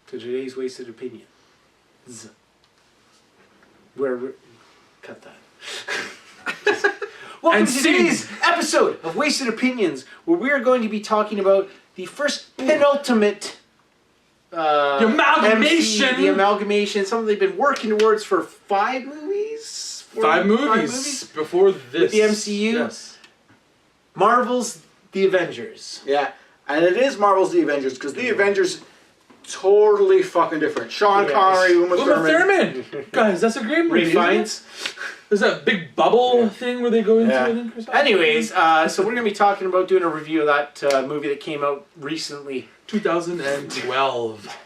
to today's Wasted Opinions. Cut that. Welcome to today's episode of Wasted Opinions, where we are going to be talking about the first penultimate the amalgamation. The amalgamation. Something they've been working towards for 5 movies. Five movies before this. With the MCU. Yes. Marvel's The Avengers. Yeah, and it is Marvel's The Avengers because The Avengers totally fucking different. Sean Connery, Uma Thurman. Guys, that's a great movie. Ray Fiennes. There's that big bubble thing where they go into it. Or something. Anyways, so we're going to be talking about doing a review of that movie that came out recently. 2012.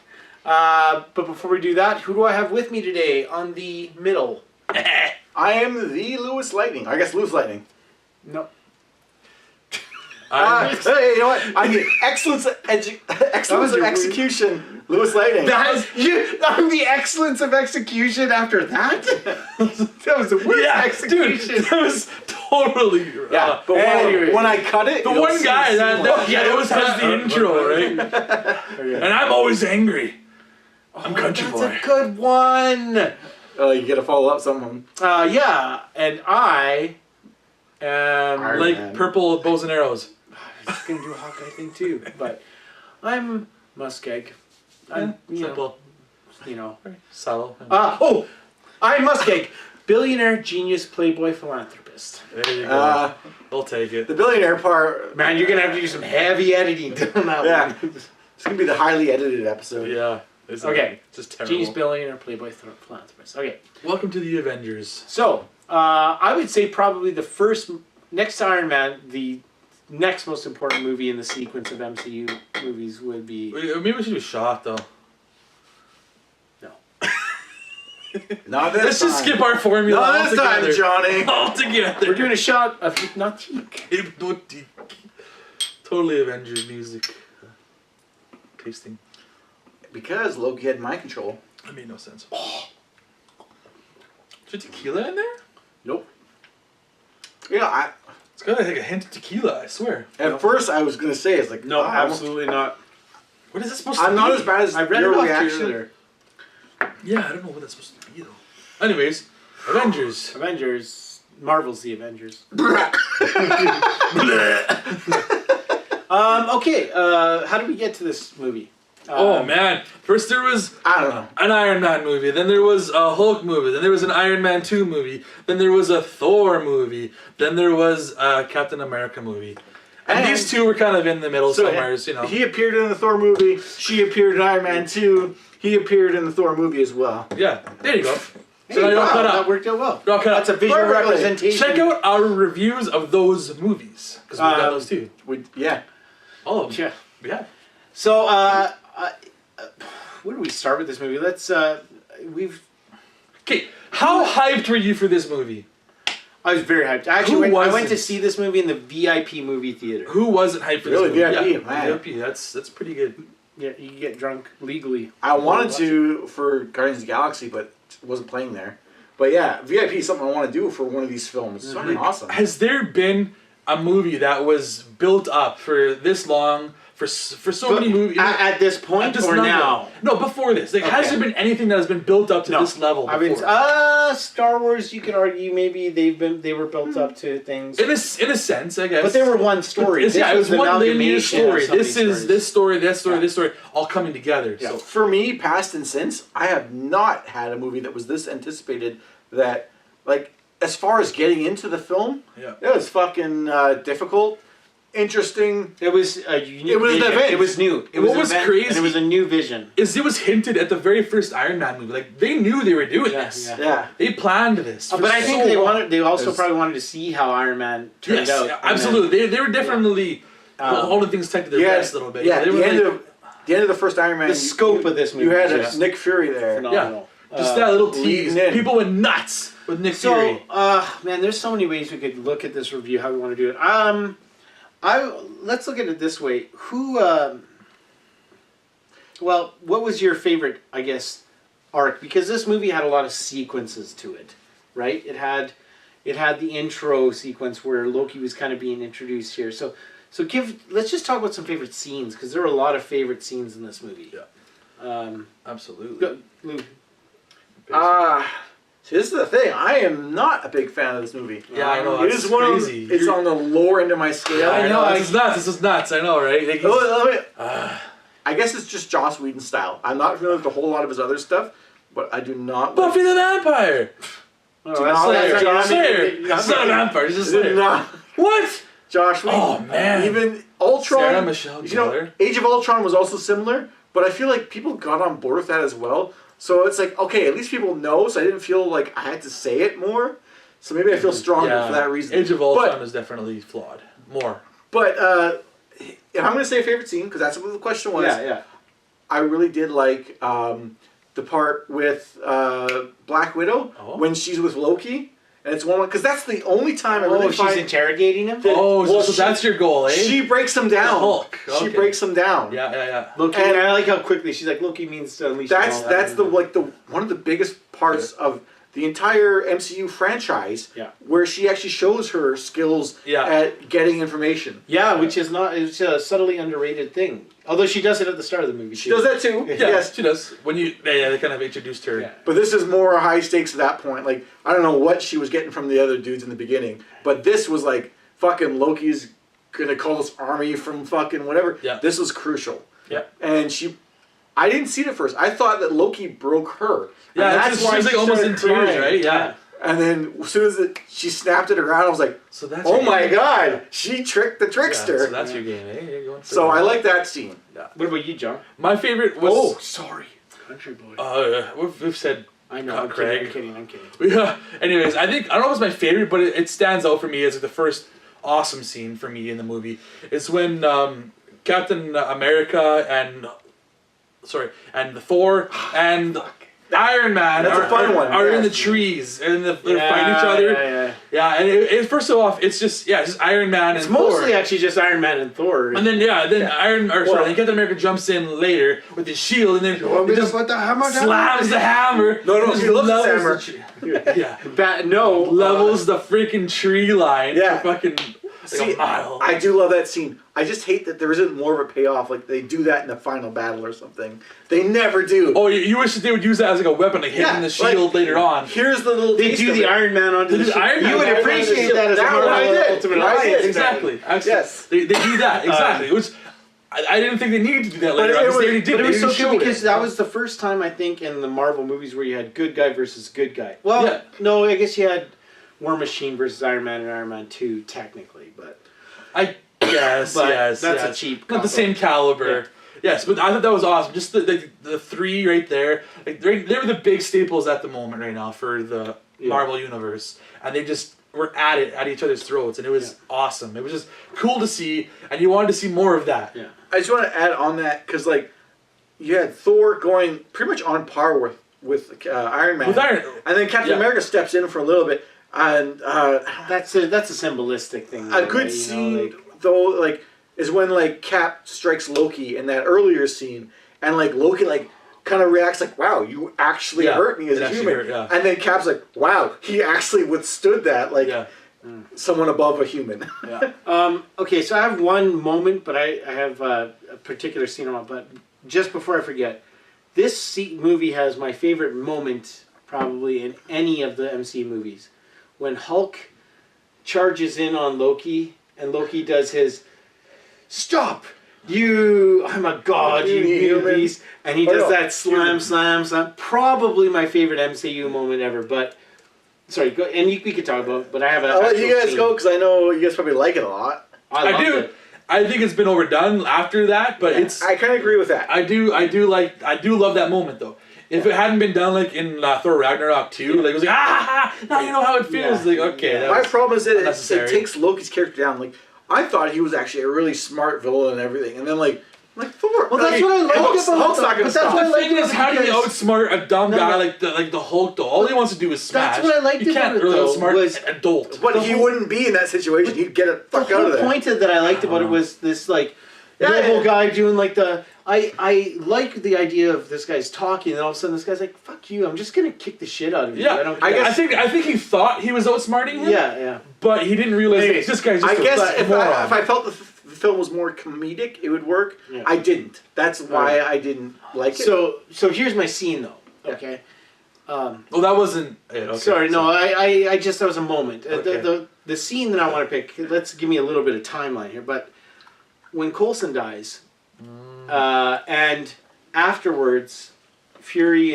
But before we do that, who do I have with me today on the middle? I am the LewisLightning. I guess LewisLightning. No. Hey, you know what? I get excellence of execution. LewisLightning. I'm the excellence of execution after that? That was the worst execution. Dude, that was totally... Yeah, but when I cut it... The one guy that always has the intro, right? And I'm always angry. I'm CountryBoy. That's a good one. Oh, you gotta follow up someone. Yeah, and I am... Iron like Man. purple bows and arrows. I was going to do a Hawkeye thing too, but I'm MussKeg. I'm, Simple. Subtle. Subtle. I'm MussKeg. Billionaire, genius, playboy, philanthropist. There you go. We'll take it. The billionaire part... Man, you're going to have to do some heavy editing on that one. It's gonna be the highly edited episode. Yeah. Okay. Just terrible. Genius, billionaire, playboy, philanthropist. Okay. Welcome to the Avengers. So, I would say probably the first, next to Iron Man, the next most important movie in the sequence of MCU movies would be... Maybe we should do shot, though. No. Not this Let's time. just skip our formula Not this time, Johnny. Altogether. We're doing a shot of Hypnotique. Hypnotique. Totally Avengers music. Tasting. Because Loki had mind control. That made no sense. Is there tequila in there? Nope. Yeah, It's got like a hint of tequila, I swear. at first I was gonna say, it's like... No, absolutely not. What is it supposed to I'm be? not as bad as I read your it off reaction. earlier. Yeah, I don't know what that's supposed to be, though. Anyways, Avengers. Avengers. Marvel's The Avengers. Okay, how did we get to this movie? Oh, man. First there was I don't know. an Iron Man movie, then there was a Hulk movie, then there was an Iron Man 2 movie, then there was a Thor movie, then there was a Captain America movie. And these two were kind of in the middle somewhere, He appeared in the Thor movie. She appeared in Iron Man 2. He appeared in the Thor movie as well. Yeah, there you go. Hey, So now you're all caught that up. worked out well. You're all caught up. That's a visual Perfectly. representation. Check out our reviews of those movies, because we've got those too. Yeah. All of them. Yeah. Yeah. So, where do we start with this movie? Let's, Okay, how hyped were you for this movie? I was very hyped. Actually, I went wasn't? to see this movie in the VIP movie theater. Who wasn't hyped for Really, this movie? VIP, man. VIP, that's pretty good. Yeah, you can get drunk legally. I wanted to for Guardians of the Galaxy, but it wasn't playing there. But yeah, VIP is something I want to do for one of these films. It's fucking awesome. Has there been a movie that was built up for this long, for so many movies? At this point or now? No, before this. Like, has there been anything that has been built up to this level before? I mean, Star Wars, you can argue maybe they were built up to things. In a sense, I guess. But they were one story. It was one linear story. This is this story, this story, all coming together. Yeah. So For me, past and since, I have not had a movie that was this anticipated that, like, as far as getting into the film, it was fucking difficult. Interesting. It was a unique It was an vision. event. It was new. It What was an was event, crazy- and it was a new vision. it was hinted at the very first Iron Man movie. Like, they knew they were doing this. Yeah. They planned this. But I think they also probably wanted to see how Iron Man turned out. Yes, absolutely. They were definitely holding things tight to their best a little bit. Yeah, they were the end of the first Iron Man. The scope of this movie. You had was Nick Fury there. phenomenal. just that little tease. leading in. People went nuts with Nick Fury. So, man, there's so many ways we could look at this review. How we want to do it. Let's look at it this way. Well, what was your favorite, I guess, arc? Because this movie had a lot of sequences to it, right? It had the intro sequence where Loki was kind of being introduced here. So let's just talk about some favorite scenes, because there were a lot of favorite scenes in this movie. Yeah. Absolutely. Lou. See, this is the thing. I am not a big fan of this movie. Yeah, I know. It is one crazy. of. It's on the lower end of my scale. I know. This is nuts. This is nuts. I know, right? Like I guess it's just Joss Whedon style. I'm not familiar with a whole lot of his other stuff, but I do not. Buffy the Vampire. Oh, that's Slayer. It's not a vampire. It's just Slayer. What? Josh Whedon. Oh man. Even Ultron. Sarah Michelle Gellar. Age of Ultron was also similar, but I feel like people got on board with that as well. So it's like, okay, at least people know, so I didn't feel like I had to say it more. So maybe I feel stronger for that reason. Age of Ultron is definitely flawed. More. But if I'm going to say a favorite scene, because that's what the question was, I really did like the part with Black Widow when she's with Loki. And it's one because that's the only time I really find... she's interrogating him? So that's your goal, eh? She breaks him down. The Hulk. Okay. She breaks him down. Yeah. Loki, and I like how quickly she's like, Loki means to unleash that's the one of the biggest parts of the entire MCU franchise where she actually shows her skills at getting information. Yeah, which is not... It's a subtly underrated thing. Although she does it at the start of the movie, She does that too. Yes, she does. When they kind of introduced her. Yeah. But this is more high stakes at that point. Like, I don't know what she was getting from the other dudes in the beginning, but this was like, fucking Loki's gonna call this army from fucking whatever. Yeah. This was crucial. Yeah. And I didn't see it at first. I thought that Loki broke her. Yeah, that's why she was like almost in tears, right? Yeah. And then as soon as she snapped it around, I was like, so that's oh my god, she tricked the trickster. Yeah, so that's your game, eh? You're going so I like that scene. Yeah. What about you, John? My favorite was... Oh, sorry. Country Boy. We've said... I know, I'm Craig. kidding. Yeah. Anyways, I don't know if it's my favorite, but it stands out for me as like the first awesome scene for me in the movie. It's when Captain America and the Thor and Iron Man are in the trees and they're fighting each other. Yeah, and first of all, it's just Iron Man and Thor. It's mostly actually just Iron Man and Thor. And then then Captain America jumps in later with his shield and then he just put the hammer down? Slams the hammer. No, he loves the hammer. Levels the freaking tree line. Yeah. For fucking a mile. I do love that scene. I just hate that there isn't more of a payoff. Like they do that in the final battle or something. They never do. Oh, you wish that they would use that as like a weapon, like hitting the shield later on. Here's the little. They do the Iron Man onto the shield. You would appreciate that as a Ultimate Alliance. Exactly. Yes. They do that exactly. Which I didn't think they needed to do that later on. But it was so good because that was the first time I think in the Marvel movies where you had good guy versus good guy. Well, no, I guess you had War Machine versus Iron Man and Iron Man 2 technically, but yes, that's a cheap. Not the same caliber. Yeah. Yes, but I thought that was awesome. Just the three right there. Like they were the big staples at the moment right now for the Marvel universe, and they just were at each other's throats, and it was awesome. It was just cool to see, and you wanted to see more of that. Yeah. I just want to add on that because you had Thor going pretty much on par with Iron Man, and then Captain America steps in for a little bit. And that's a symbolistic thing. A good scene though, is when Cap strikes Loki in that earlier scene, and Loki kind of reacts like, "Wow, you actually hurt me as a human," and then Cap's like, "Wow, he actually withstood that someone above a human." Okay, so I have one moment, but I have a particular scene on. But just before I forget, this movie has my favorite moment probably in any of the MCU movies. When Hulk charges in on Loki, and Loki does his "Stop! I'm a god, you newbies," and he does that slam. Probably my favorite MCU moment ever. But sorry, go, and we could talk about. But I have I'll let you guys go because I know you guys probably like it a lot. I do. It. I think it's been overdone after that, but I kind of agree with that. I do love that moment though. If it hadn't been done in Thor Ragnarok 2, it was now you know how it feels. My problem is that it takes Loki's character down. I thought he was actually a really smart villain and everything, and then Thor. Well, that's what I liked about Hulk's not gonna stop. The thing is, how do you outsmart a dumb guy like the Hulk? Though all he wants to do is smash. That's what I liked you about can't it. Really outsmart an adult. But he wouldn't be in that situation. He'd get it fuck out of there. The whole point that I liked about it was this noble guy doing the. I like the idea of this guy's talking, and all of a sudden this guy's like, "Fuck you! I'm just gonna kick the shit out of you." Yeah, I think he thought he was outsmarting him. Yeah. But he didn't realize that this guy's just if I felt the film was more comedic, it would work. Yeah. I didn't. That's why I didn't like it. So here's my scene though. Okay. Well, that wasn't it. Okay. Sorry, no. I just that was a moment. Okay. The scene that I want to pick. Let's give me a little bit of timeline here. But when Coulson dies, and afterwards, Fury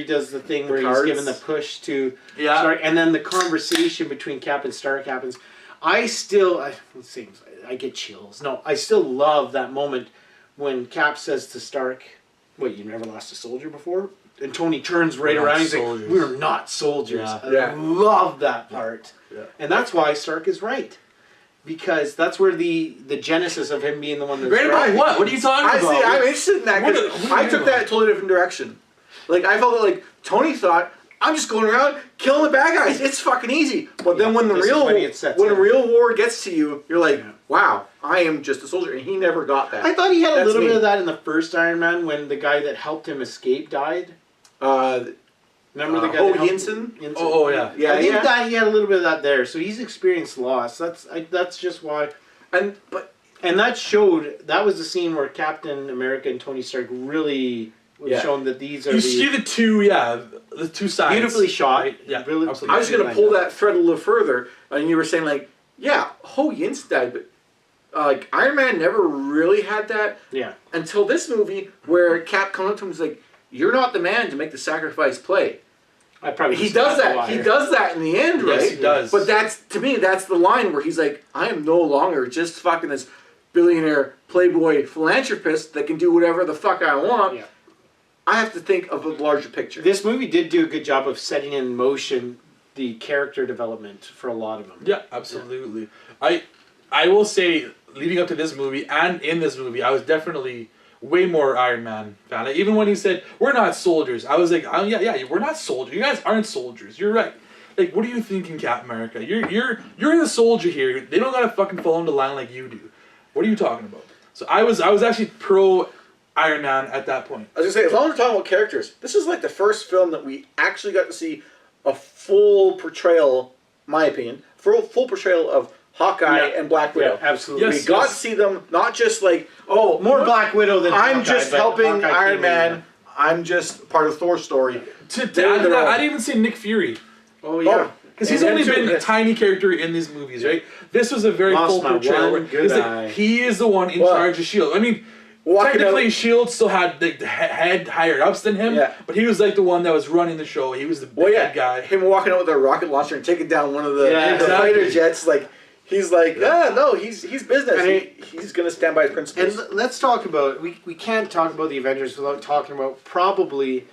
does the thing where he's given the push to Stark, and then the conversation between Cap and Stark happens. I get chills. No, I still love that moment when Cap says to Stark, "Wait, you never lost a soldier before?" And Tony turns right around and he's like, "We're not soldiers." I love that part. Yeah. And that's why Stark is right. Because that's where the genesis of him being the one that's right about what? What are you talking about? I'm interested in that because I took that a totally different direction. Like, I felt like Tony thought, I'm just going around killing the bad guys. It's fucking easy. But then when the real war gets to you, you're like, wow, I am just a soldier. And he never got that. I thought he had a little bit of that in the first Iron Man when the guy that helped him escape died. Remember the guy? Jensen? Oh yeah. I think that he had a little bit of that there. So he's experienced loss. That's just why. And that was the scene where Captain America and Tony Stark really shown that these are you see the two sides. Beautifully shot. Right? Yeah, really, absolutely. I was going to pull that thread a little further, and you were saying like, Ho Jensen died, but like Iron Man never really had that. Yeah. Until this movie, where Cap comes up to him and is like, "You're not the man to make the sacrifice play." He does that. He does that in the end, right? Yes, he does. But to me, that's the line where he's like, "I am no longer just fucking this billionaire playboy philanthropist that can do whatever the fuck I want. Yeah. I have to think of a larger picture." This movie did do a good job of setting in motion the character development for a lot of them. Yeah, absolutely. Yeah. I will say, leading up to this movie and in this movie, I was definitely way more Iron Man fan. Like, even when he said, "We're not soldiers," I was like, "Oh yeah, we're not soldiers. You guys aren't soldiers. You're right." Like, what are you thinking, Captain America? You're the soldier here. They don't gotta fucking follow the line like you do. What are you talking about? So I was actually pro Iron Man at that point. I was gonna say, as long as we're talking about characters, this is like the first film that we actually got to see a full portrayal, my opinion, full portrayal of Hawkeye and Black Widow. Yeah, absolutely. We got to see them not just like, more Black Widow than I'm Hawkeye, just helping Iron Man. I'm just part of Thor's story. I didn't even see Nick Fury. Oh yeah. Because he's only been a tiny character in these movies, right? This was a very full portrayal. He is the one in charge of S.H.I.E.L.D. I mean, technically S.H.I.E.L.D. still had the head higher ups than him, but he was like the one that was running the show. He was the bad guy. Him walking out with a rocket launcher and taking down one of the fighter jets, like, he's like, no, he's business. He's going to stand by his principles. And let's talk about, we can't talk about the Avengers without talking about probably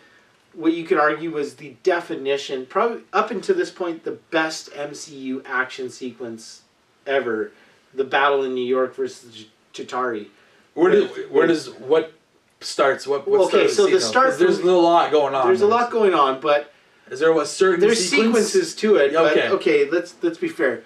what you could argue was the definition, probably up until this point, the best MCU action sequence ever. The battle in New York versus Chitauri. What starts? What okay, so the start. There's a lot going on. There's a lot going on, but is there a certain there's sequences to it. But, okay, let's be fair.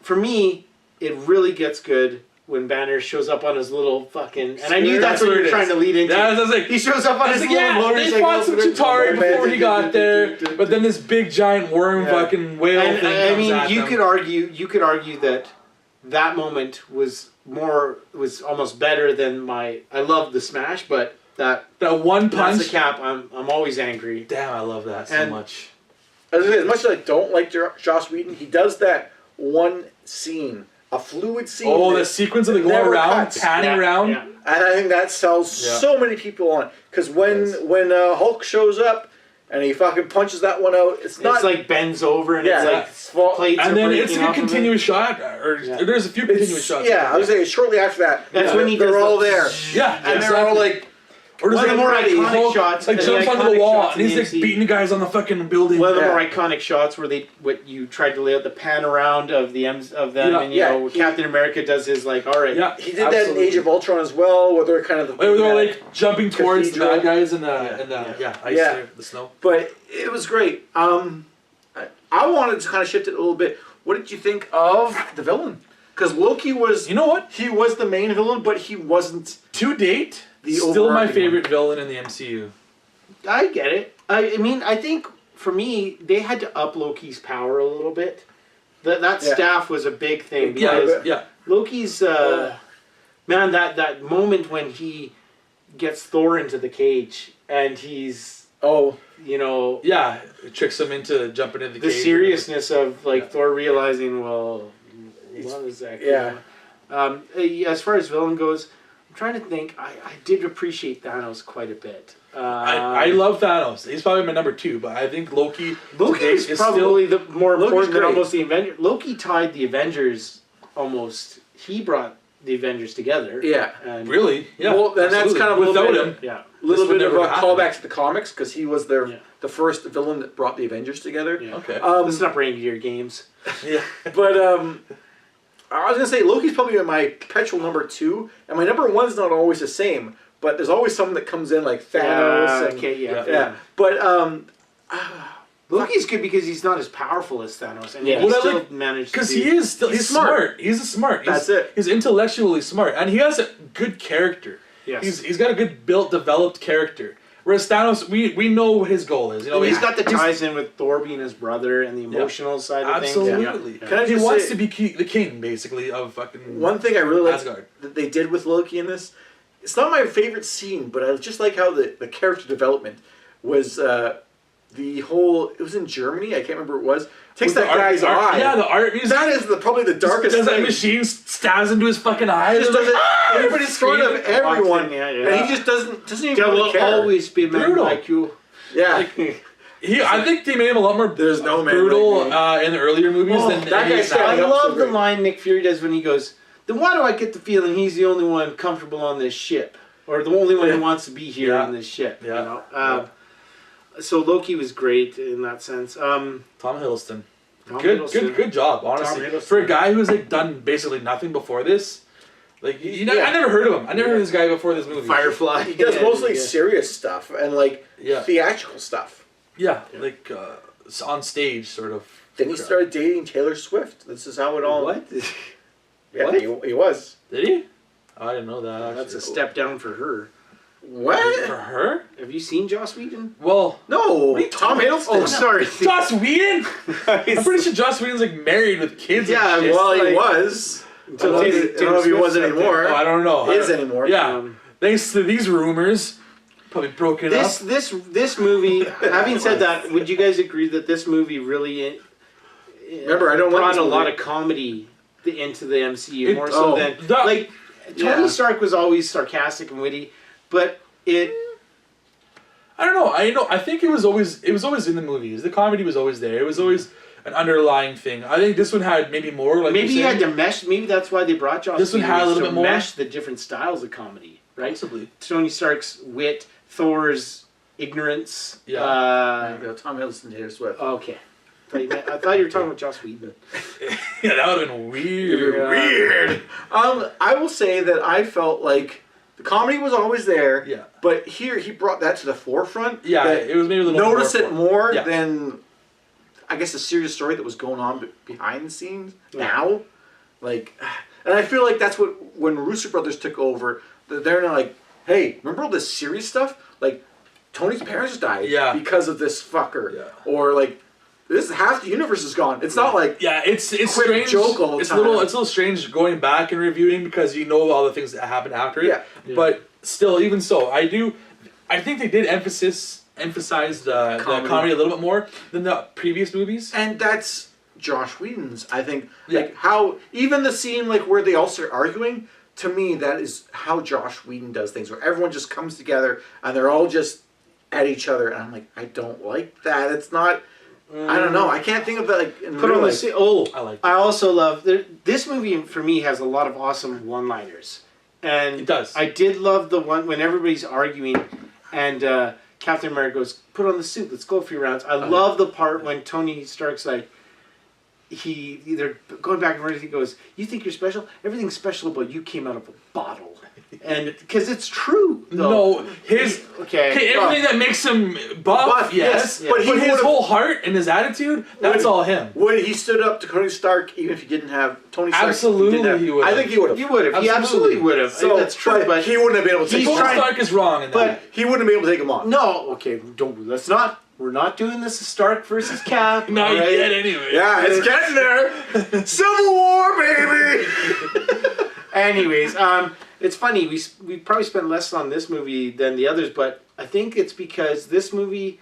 For me, it really gets good when Banner shows up on his little fucking... And I knew that's what you were trying to lead into. Yeah, I was like, he shows up on his little motor. They fought some Chitauri before he got there, but then this big giant worm fucking whale thing comes at you them. could argue that moment was almost better than I love the smash, but that one punch, that's the Cap. I'm always angry. Damn, I love that so much. As much as I don't like Joss Whedon, he does that one scene, a fluid scene. Oh, the sequence of the going around, panning around. Yeah. And I think that sells so many people on. Because when Hulk shows up and he fucking punches that one out, it's like bends over and it's like plates. And then it's a continuous shot, or there's a few continuous shots. Yeah, I was saying shortly after that. That's when they're all there. Yeah, and they're all like. Or one of the more iconic shots, like jumps onto the wall and he's like beating the guys on the fucking building. One of the more iconic shots where what you tried to lay out the pan around of them, and Captain America does his like, all right. Yeah, he did that in Age of Ultron as well, where they're kind of they're like jumping towards the bad guys in the ice there, the snow. But it was great. I wanted to kind of shift it a little bit. What did you think of the villain? Because Loki was, you know what, he was the main villain, but he wasn't to date. Still my favorite villain in the MCU. I get it. I mean, I think for me, they had to up Loki's power a little bit. That staff was a big thing. Yeah. Loki's Man, that moment when he gets Thor into the cage and he's yeah, it tricks him into jumping into the the cage. seriousness of Thor realizing, well, what is that? As far as villain goes, I'm trying to think. I did appreciate Thanos quite a bit. I love Thanos. He's probably my number 2, but I think Loki is probably the more important than great. almost the Avengers. Loki tied the Avengers almost. He brought the Avengers together. Yeah. And really? Yeah. Well, and that's kind of without him. Yeah. A little bit of a happen. callback to the comics because he was the first villain that brought the Avengers together. Yeah. Okay. Let's not bring your games. Yeah. But I was gonna say Loki's probably my perpetual number 2, and my number 1's not always the same. But there's always someone that comes in like Thanos. Yeah. But Loki's good because he's not as powerful as Thanos, and Yeah. he Well, still managed to. Because he is still he's smart. He's smart. That's it. He's intellectually smart, and he has a good character. Yes. He's got a good developed character. Whereas Thanos, we know what his goal is. You know, he's got the ties in with Thor being his brother and the emotional side of absolutely. things. Can I He just wants say- to be the king, basically, of fucking. One thing I really Asgard. like that they did with Loki in this, it's not my favorite scene, but I just like how the character development was the whole. It was in Germany. I can't remember what it was. Takes With that guy's eye. Yeah, the art museum. That is probably the darkest Does that thing. machine stabs into his fucking eye? Just does it in front of screaming. everyone, Walks in, and he just doesn't even There really will care. always be men Brutal. like you. Yeah. I think they made him a lot more There's no man brutal like me. in the earlier movies than that he guy's is now. I standing up love so the great. line Nick Fury does when he goes, "Then why do I get the feeling he's the only one comfortable on this ship, or the only one who wants to be here on this ship?" Yeah. You know? So Loki was great in that sense. Tom Hiddleston. Tom Good Hiddleston. job, honestly. Hiddleston. For a guy who's done basically nothing before this, I never heard of him. I never heard of this guy before this movie. Firefly. He does mostly serious stuff and theatrical stuff. Yeah, on stage, sort of. Then he started dating Taylor Swift. This is how it all. What? Yeah, What? he was. Did he? Oh, I didn't know that. That's a actually. step down for her. What? For her? Have you seen Joss Whedon? Well, No, Tom Hiddleston. Oh, sorry. Joss Whedon. I'm pretty sure Joss Whedon's married with kids. Yeah, and shit. Well, he like- was. Until I don't Taylor know if he Swift was stepped in. anymore. Oh, I don't know. Is anymore. Yeah. Thanks to these rumors, probably broken up. This movie. Having said that, would you guys agree that this movie really? Remember, I don't like brought this a movie. lot of comedy into the MCU more so than that- Tony Stark was always sarcastic and witty, but it. I don't know. I think it was always in the movies. The comedy was always there. It was always an underlying thing. I think this one had maybe more. Like Maybe you he had said. to mesh. Maybe that's why they brought Joss. This one Whedon, had a was little to bit more. mesh the different styles of comedy, right? Possibly. Tony Stark's wit, Thor's ignorance. Yeah. Tom Hiddleston, Taylor Swift. Okay. I thought you were talking about Joss Whedon. Yeah, that would have been weird. Yeah. Weird. I will say that I felt like the comedy was always there. Yeah. But here he brought that to the forefront. Yeah, that it was maybe a little notice it more Yeah. than I guess the serious story that was going on behind the scenes Yeah. now. And I feel like that's what when Russo Brothers took over, they're not like, hey, remember all this serious stuff? Like Tony's parents died because of this fucker. Yeah. Or this half the universe is gone. It's not like Yeah, it's quick strange. joke all the it's time. a little strange going back and reviewing because you know all the things that happened after it. Yeah. But still, even so, I think they did emphasize the comedy a little bit more than the previous movies. And that's Josh Whedon's. I think Yeah. how even the scene where they all start arguing, to me that is how Josh Whedon does things, where everyone just comes together and they're all just at each other, and I'm like, I don't like that. It's not. I don't know. I can't think of that in Put real on the life. scene. Oh, I like that. I also love this movie. For me, has a lot of awesome one-liners, and It does. I did love the one when everybody's arguing, and Captain America goes, "Put on the suit. Let's go a few rounds." I love the part when Tony Stark's like, they're going back and forth. He goes, "You think you're special? Everything special about you came out of a bottle," and because it's true. Though. No, his Okay. everything that makes him buff, yes, yeah. but, But he his would've- whole heart and his attitude, that's all him. Would he stood up to Tony Stark even if he didn't have Tony Stark? Absolutely didn't have, he would've. I think he would have. You would have. He absolutely would have. So That's true. But he wouldn't have been able to take He's him Tony on. trying- Stark is wrong in that. But He wouldn't have been able to take him on. no. Okay. Don't. Let's not. We're not doing this as Stark versus Cap. not all right? yet, anyway. Yeah, it's getting there. Civil War, baby. Anyways, it's funny. We probably spent less on this movie than the others, but I think it's because this movie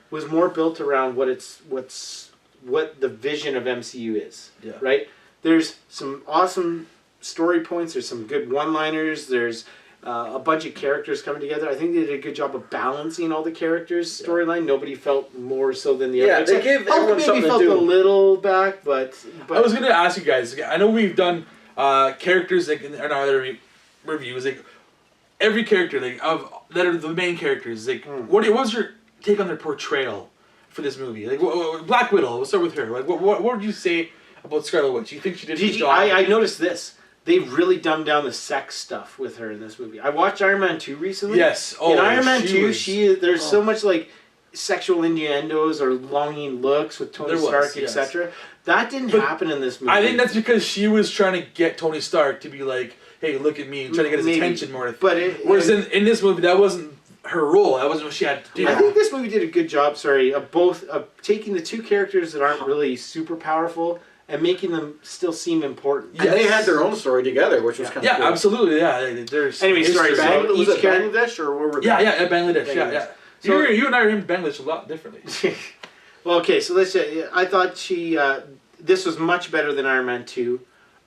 was more built around what the vision of MCU is. Yeah. Right. There's some awesome story points. There's some good one-liners. There's a bunch of characters coming together. I think they did a good job of balancing all the characters' storyline. Nobody felt more so than the other. Yeah, they gave everyone something to do. Maybe felt a little back, but I was going to ask you guys. I know we've done characters like in our other reviews, like every character like that are the main characters. Like, what was your take on their portrayal for this movie? Like Black Widow. We'll start with her. Like, what would you say about Scarlet Witch? You think she did a good job? I noticed this. They really dumbed down the sex stuff with her in this movie. I watched Iron Man 2 recently. Yes. In Iron Man 2, there's so much like sexual innuendos or longing looks with Tony Stark, etc. That didn't happen in this movie. I think that's because she was trying to get Tony Stark to be like, "Hey, look at me," and trying to get his attention more. But whereas in this movie, that wasn't her role. That wasn't what she had to do. I think this movie did a good job. Of taking the two characters that aren't really super powerful and making them still seem important. Yes. And they had their own story together, which was kind of cool. Yeah, absolutely. Yeah, there's. Anyway, sorry. Was it Bangladesh or where were they? Yeah, Bangladesh. Yeah. So you and I are in Bangladesh a lot differently. Well, okay, so let's say I thought this was much better than Iron Man 2.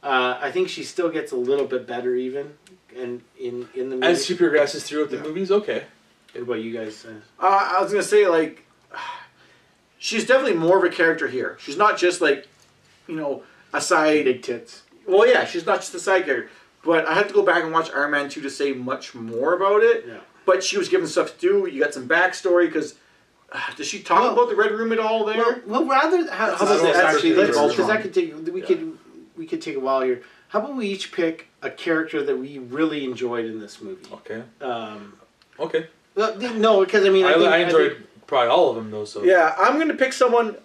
I think she still gets a little bit better even in the movie. As she progresses throughout the movies, okay. What about you guys? I was going to say, like, she's definitely more of a character here. She's not just, like, a side... Big tits. Well, yeah, she's not just a side character. But I had to go back and watch Iron Man 2 to say much more about it. Yeah. But she was given stuff to do. You got some backstory, because... does she talk about the Red Room at all there? Well rather... How about this, actually? Because that could take... We could take a while here. How about we each pick a character that we really enjoyed in this movie? Okay. Okay. No, because I enjoyed probably all of them though. So yeah, I'm gonna pick someone.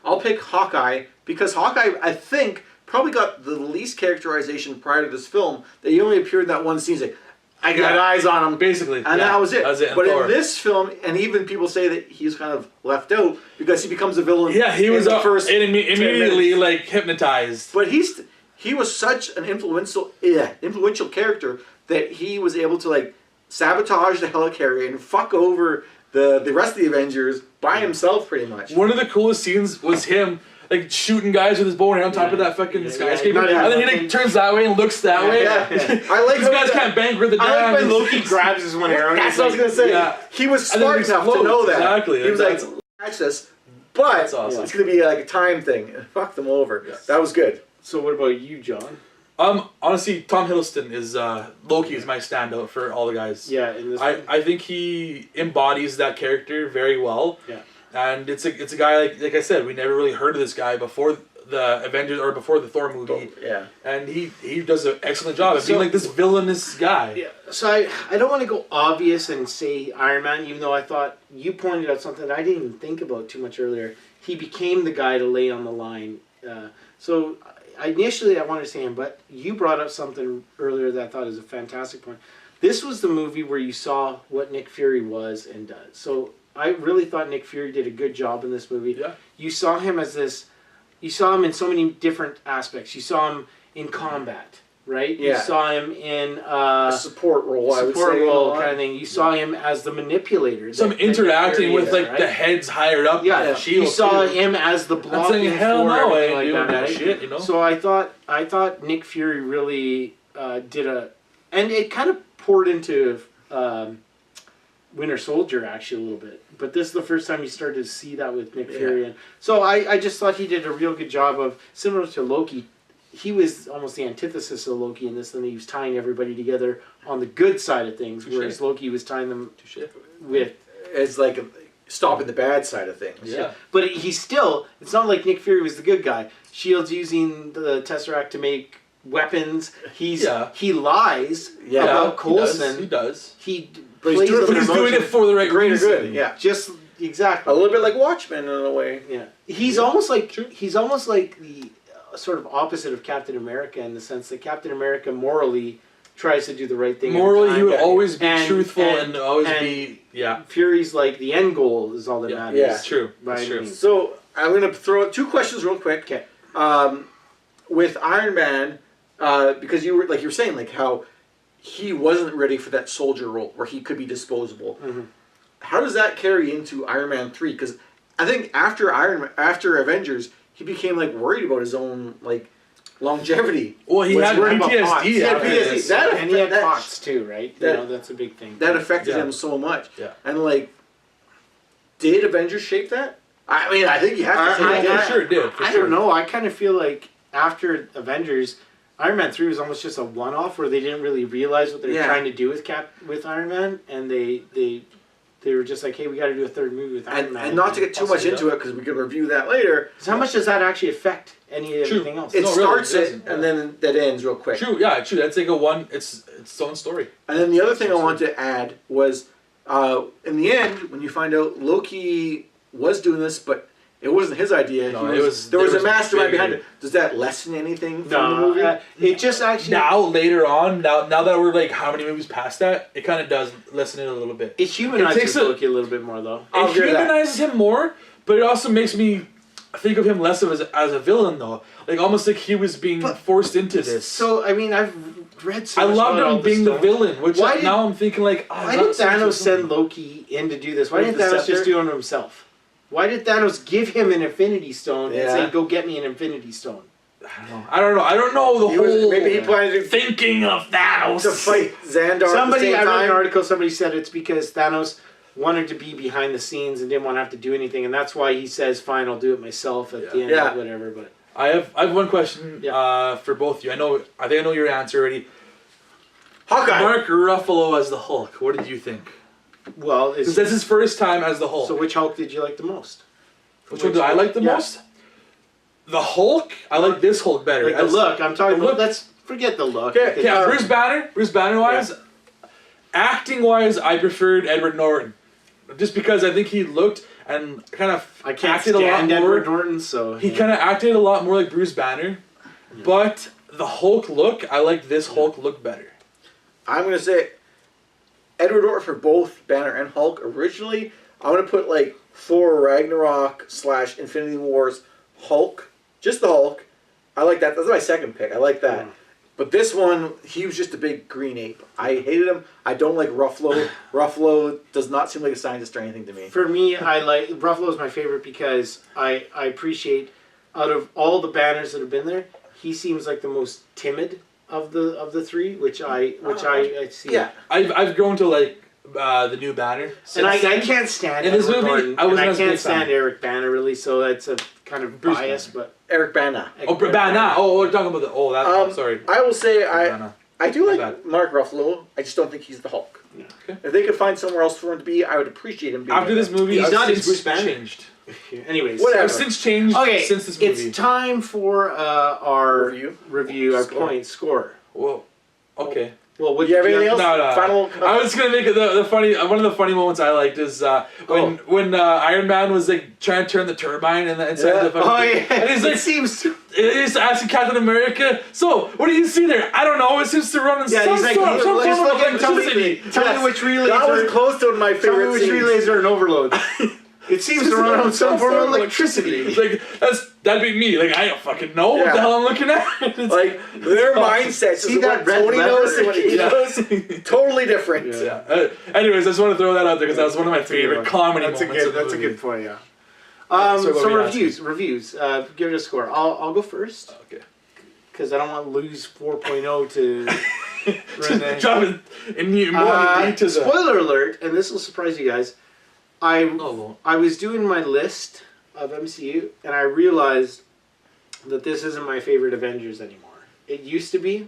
I'll pick Hawkeye because Hawkeye, I think, probably got the least characterization prior to this film. That he only appeared in that one scene. Like, I got eyes on him, basically, and that was it. But in this film, and even people say that he's kind of left out because he becomes a villain. Yeah, he was the first immediately like hypnotized. But he was such an influential character that he was able to like sabotage the helicarrier and fuck over the rest of the Avengers by himself, pretty much. One of the coolest scenes was him like shooting guys with his bow and on top of that fucking skyscraper, and then he like turns that way and looks that way. Yeah. I like these guys can't bank where the ground. I like when Loki grabs his one arrow. That's what I was gonna say. Yeah. He was smart enough to know that. Exactly. He was like, "Catch this," but awesome. It's gonna be like a time thing. Fuck them over. Yes. That was good. So what about you, John? Honestly, Tom Hiddleston is Loki is my standout for all the guys. Yeah, in this I think he embodies that character very well. Yeah. And it's a guy like I said, we never really heard of this guy before the Avengers or before the Thor movie. Yeah. And he does an excellent job of being like this villainous guy. Yeah. So I don't want to go obvious and say Iron Man, even though I thought you pointed out something that I didn't even think about too much earlier. He became the guy to lay on the line. So initially I wanted to say him, but you brought up something earlier that I thought is a fantastic point. This was the movie where you saw what Nick Fury was and does. So I really thought Nick Fury did a good job in this movie. Yeah. You saw him as this. You saw him in so many different aspects. You saw him in combat, right? Yeah. You saw him in a support role. Support role kind of thing. You saw him as the manipulator. Some interacting with like the heads higher up. Yeah. Shield you saw him as the blocking. I'm saying, hell no, I ain't like doing that right? shit. You know. So I thought Nick Fury really did and it kind of poured into. Winter Soldier actually a little bit, but this is the first time you started to see that with Nick Fury, and so I just thought he did a real good job of, similar to Loki, he was almost the antithesis of Loki in this, and he was tying everybody together on the good side of things, whereas Loki was tying them with it's like stopping the bad side of things. Yeah, but it's not like Nick Fury was the good guy. Shield's using the Tesseract to make weapons. He lies about Coulson. He does. But he's doing it for the right greater reason. good. Yeah, just exactly. A little bit like Watchmen in a way. Yeah, he's almost like the sort of opposite of Captain America in the sense that Captain America morally tries to do the right thing. Morally, he would always be truthful and always be Fury's like the end goal is all that matters. Yeah, it's true. It's true. So I'm going to throw out two questions real quick. Okay. With Iron Man, because you were saying like how he wasn't ready for that soldier role where he could be disposable. Mm-hmm. How does that carry into Iron Man 3? Because I think after Avengers, he became like worried about his own like longevity. Well, he had PTSD. He had PTSD. And he had POTS too, right? That's a big thing. That affected him so much. Yeah. And like, did Avengers shape that? I mean, I think you have to say that. Sure it did. I don't know. I kind of feel like after Avengers, Iron Man 3 was almost just a one-off where they didn't really realize what they were trying to do with Iron Man, and they were just like, hey, we got to do a third movie with Iron Man. And not to get too much into it, because we can review that later. So how much does that actually affect anything else? It starts it, and then that ends real quick. True. That's like it's its own story. And then the other thing I wanted to add was, in the end, when you find out Loki was doing this, but it wasn't his idea. No, there was a mastermind behind it. Does that lessen anything from the movie? It just actually... Later on, now that we're like how many movies past that, it kind of does lessen it a little bit. It humanizes Loki a little bit more, though. It humanizes him more, but it also makes me think of him less of as a villain, though. Like, almost like he was being forced into this. So, I mean, I've read so much loved him being the villain, which now I'm thinking like... why did Thanos send Loki in to do this? Why didn't Thanos just do it himself? Why did Thanos give him an Infinity Stone and say, go get me an Infinity Stone? I don't know the whole... Maybe he planned to... Thinking of Thanos. To fight Xandar I read an article, somebody said it's because Thanos wanted to be behind the scenes and didn't want to have to do anything, and that's why he says, fine, I'll do it myself at the end or whatever. But I have one question for both of you. I think I know your answer already. Hawkeye. Mark Ruffalo as the Hulk. What did you think? Well, because that's his first time as the Hulk. So which Hulk did you like the most? Which one did I like the most? The Hulk? I like this Hulk better. Like the look. I'm talking about... Let's forget the look. Yeah, Bruce Banner wise, acting wise, I preferred Edward Norton. Just because I think he looked and kind of acted a lot more. Edward Norton, so... He kind of acted a lot more like Bruce Banner. Yeah. But the Hulk look, I like this Hulk look better. I'm going to say... Edward Norton for both Banner and Hulk. Originally, I'm going to put like Thor Ragnarok / Infinity Wars Hulk. Just the Hulk. I like that. That's my second pick. I like that. But this one, he was just a big green ape. I hated him. I don't like Ruffalo. Ruffalo does not seem like a scientist or anything to me. For me, Ruffalo's my favorite because I appreciate, out of all the Banners that have been there, he seems like the most timid of the three, which I see. Yeah, I've grown to like the new Banner, and I can't stand in this movie. I can't stand Eric Banner really, so that's a kind of bias. But Eric Bana. Bana. Oh, we're talking about the sorry. I will say I do like Mark Ruffalo. I just don't think he's the Hulk. Yeah. Okay. If they could find somewhere else for him to be, I would appreciate him being after this movie. He's not since Bruce Banner. Changed. Anyways, whatever. I've since changed. Okay, since this movie. It's time for our review, our point score. Whoa. Okay. Well, would you have anything else? No. Final. I was gonna make the funny. One of the funny moments I liked is when Iron Man was like trying to turn the turbine and inside the fucking thing. And he's like, he's asking Captain America. So what do you see there? I don't know. It seems to run in some form of electricity. Tell me which relays. That was close to my favorite. Tell me which relays are an overload. It seems to run on some form of electricity. Like that'd be me. Like I don't fucking know what the hell I'm looking at. Like their mindsets. See that red Tony knows and what he does. Totally different. Yeah. Anyways, I just want to throw that out there because that was one of my favorite comedy moments. That's a good point. Yeah. So reviews. Give it a score. I'll go first. Okay. Because I don't want to lose 4.0 to. Spoiler alert, and this will surprise you guys. I was doing my list of MCU, and I realized that this isn't my favorite Avengers anymore. It used to be.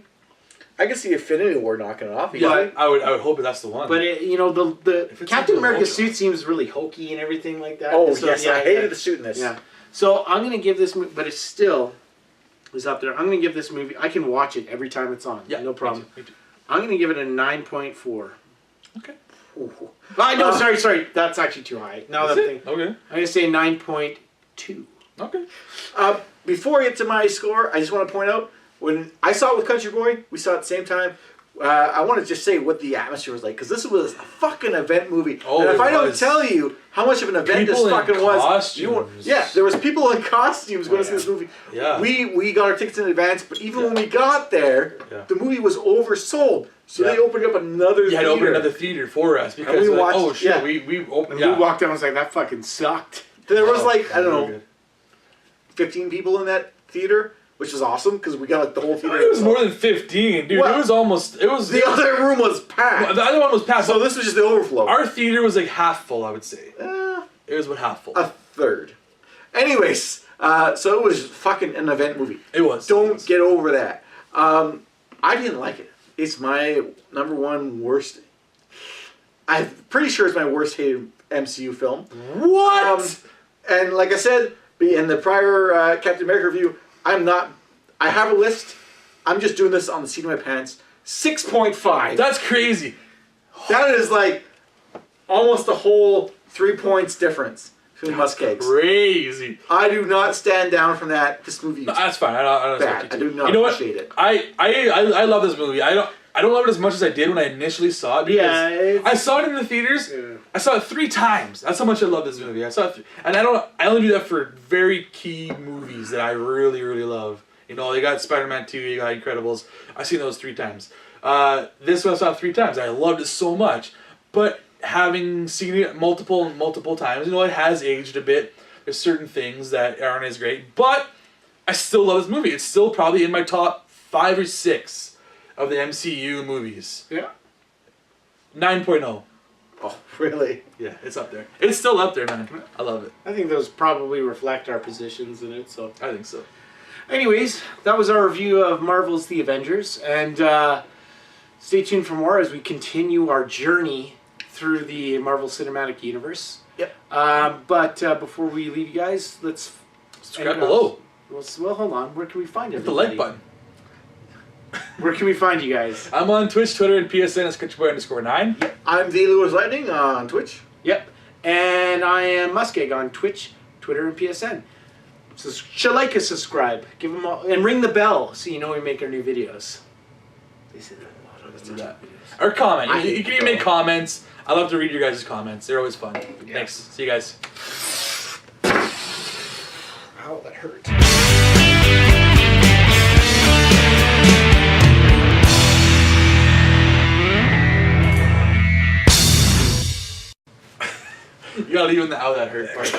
I can see Infinity War knocking it off. Yeah, I would hope that's the one. But the Captain America suit seems really hokey and everything like that. Oh yes, I hated the suit in this. Yeah. So I'm gonna give this movie, but it still is up there. I'm gonna give this movie. I can watch it every time it's on. Yeah, no problem. Me too. I'm gonna give it a 9.4. Okay. No, sorry. That's actually too high. Now that thing. Okay. I'm gonna say 9.2. Okay. Before I get to my score, I just want to point out when I saw it with CountryBoy, we saw it at the same time. I want to just say what the atmosphere was like, because this was a fucking event movie. Oh, and if I don't was. tell you how much of an event People this fucking was, costumes. there was people in costumes going to see this movie. Yeah. We got our tickets in advance, but even when we got there, the movie was oversold. So they opened up another theater. You had to open another theater for us because we watched, oh shit, we opened. We walked down and was like, that fucking sucked. There was I don't know, 15 people in that theater, which was awesome because we got the whole theater. It was more than 15, dude. What? It was the other room was packed. The other one was packed. So this was just the overflow. Our theater was like half full, I would say. It was about half full. A third. Anyways, so it was fucking an event movie. It was. Don't get over that. I didn't like it. It's my number one worst. I'm pretty sure it's my worst hated MCU film. What? And like I said in the prior Captain America review, I have a list. I'm just doing this on the seat of my pants. 6.5. That's crazy. That is like almost a whole 3 points difference between MussKegs. Crazy. I do not stand down from that. This movie is That's fine. I don't bad. I do not appreciate it. I love this movie. I don't love it as much as I did when I initially saw it because I saw it in the theaters. Yeah. I saw it 3 times. That's how much I love this movie. I saw it, and I only do that for very key movies that I really, really love. You know, you got Spider-Man 2, you got Incredibles. I've seen those 3 times. This one I saw 3 times. I loved it so much, but having seen it multiple times, you know, it has aged a bit. There's certain things that aren't as great, but I still love this movie. It's still probably in my top 5 or 6 of the MCU movies. Yeah. 9.0. Oh, really? Yeah, it's up there. It's still up there, man. I love it. I think those probably reflect our positions in it, so. I think so. Anyways, that was our review of Marvel's The Avengers, and stay tuned for more as we continue our journey through the Marvel Cinematic Universe. Yep. But before we leave you guys, let's subscribe below. Well, hold on. Where can we find Hit everybody? the like button. Where can we find you guys? I'm on Twitch, Twitter, and PSN as CountryBoy_9. Yep. I'm the LewisLightning on Twitch. Yep. And I am MussKeg on Twitch, Twitter, and PSN. So like us, subscribe, give them all, and ring the bell so you know we make our new videos. They say that a lot. Let's do that. Or comment. You can even make comments. I love to read your guys' comments. They're always fun. Yeah. Thanks. See you guys. Ow, that hurt. You gotta leave in the "ow, that hurt" part.